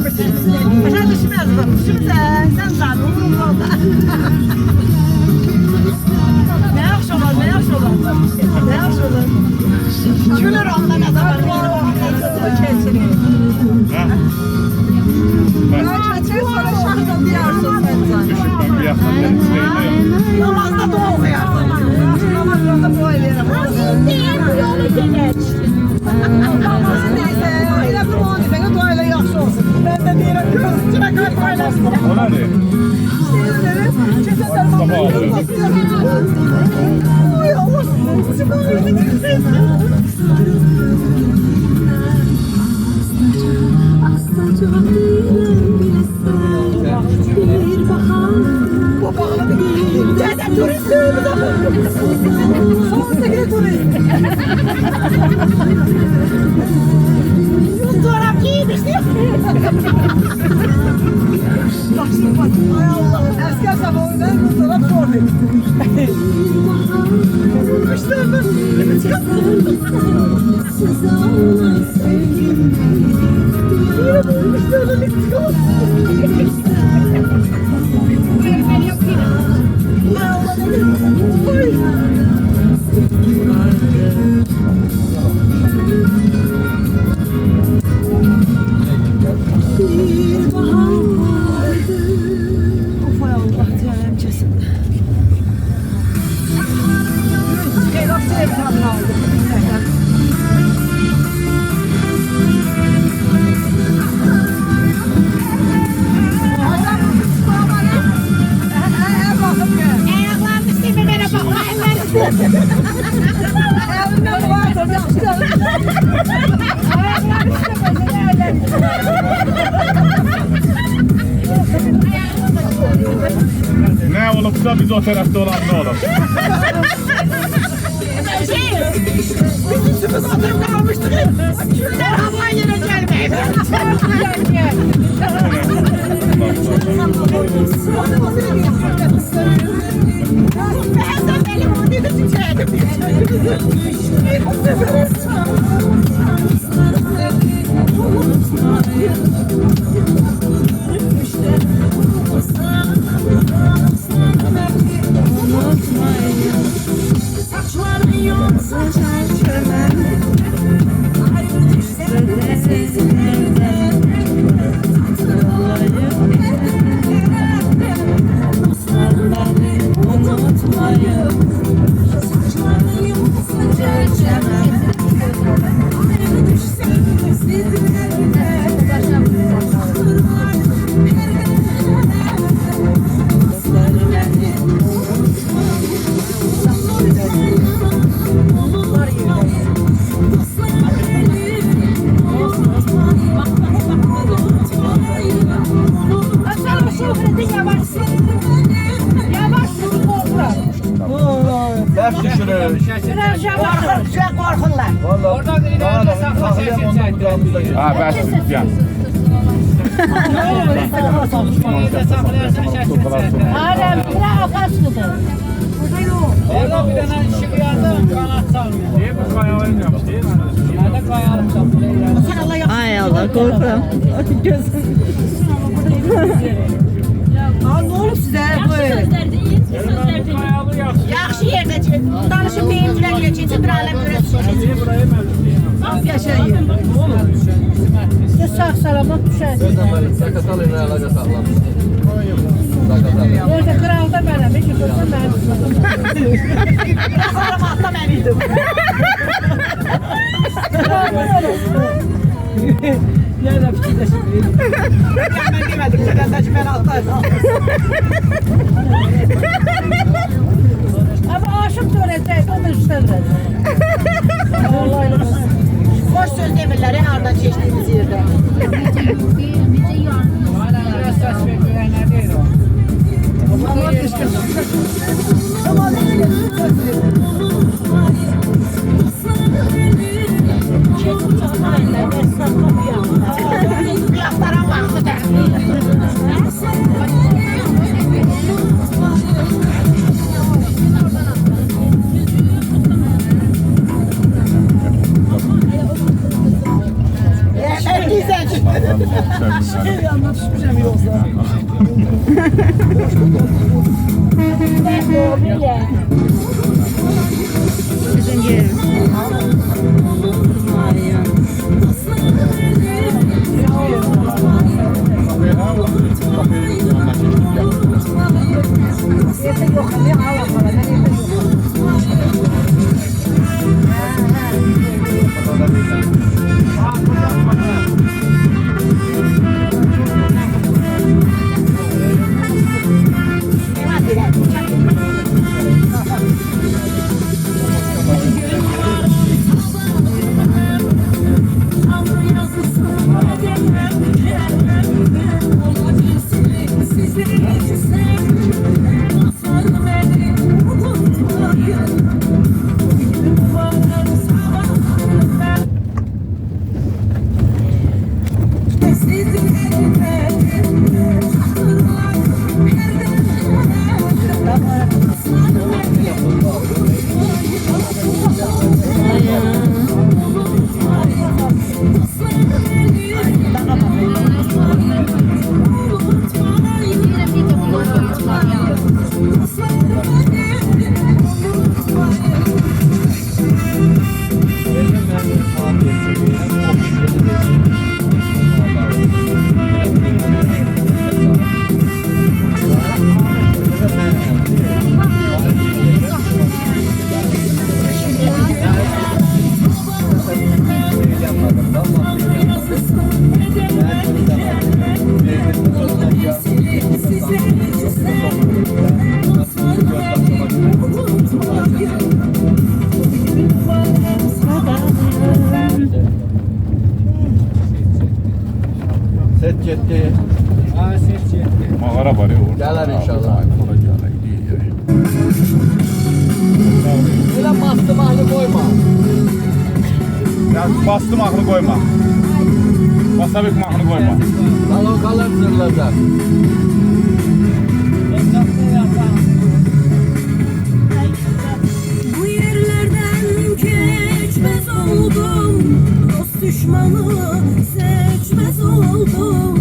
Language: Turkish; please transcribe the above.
Başa düşmez bu. Düşürse sen zaten umurumda oldu. Ne yaxşı olur, ne yaxşı olur. Ne yaxşı olur. Gülür ondan adamlar. Geçer sonra şahsa diyarsın sen zaten. Namazda dua okuyarsın. Namazda dua ederim. Nasıl değil bu yolu geç. Namazı neyse, elə bir onu deyəndə dua elə yaxşı olsun. Mən də deyirəm, göz içinə qaç paylaşsın. Ona ne? Keçən Sabah aldı. Ay Allah, çıkar bu bağlı bir dede turistimize son sekre turist. Çorap giymişti. Bak şimdi bak. Ay Allah. Esker sabahından bu çorap sordu. Kuşlarını Ne olursa biz o tarafta olan ne olur? biz üçümüz oturup kalmıştık. Kimler hava yine gelmeyin. Ben de benim onu da çiçeğim. Ders düşürür. Korkunlar. Vallahi daha da saklayayım ondan kulağımızda. Ha ben ya. Alem bira kaçtıdır. Orada bir tane ışık yandı, kanat salmıyor. Niye bu kayaların yapmış değil mi? Nerede kayalık salmıyor? Ay Allah korkuyorum. Gözüm. Aa, ne olur size böyle? Sözler değil, sözler değil. Kayalı yapsın. Yaxşı yerdə danışıb beyimcilər keçəcək, bir aləm görəcək. Niye burayı mevcut? Yaşayın. Siz sağ salamat düşersiniz. Sakatal ile alaka sağlam. Orada kralda benim, iki kızım benim. Salamatda mən idim. Nerede fikirleşim? Mən demədim, sənəndəki mən altaydım. Ama aşık da öğretecek, o da üstlenecek. Boş söz demirlər, hardan keçdiyiniz yerdə. Biraz ses bekleyen ne değil o? Ama düşdüm. Ama bir yaxlara baxdı da. Güzel. Sevindim. Yanına düşmüşəm yoksa. Bizim yerimiz. Aynen. Yeter yok. Ne hava falan. Ne yeter yok. Set gitti. Ha ses yetti. Mağara var ya orada. Gelir inşallah. Orada gelir. Böyle bastım ahli koyma. Ya bastım aklını koyma. Basabek aklını koyma. Kalın kalın zırlayacak. Bu yerlerden geçmez oldum, dost düşmanı seçmez oldum.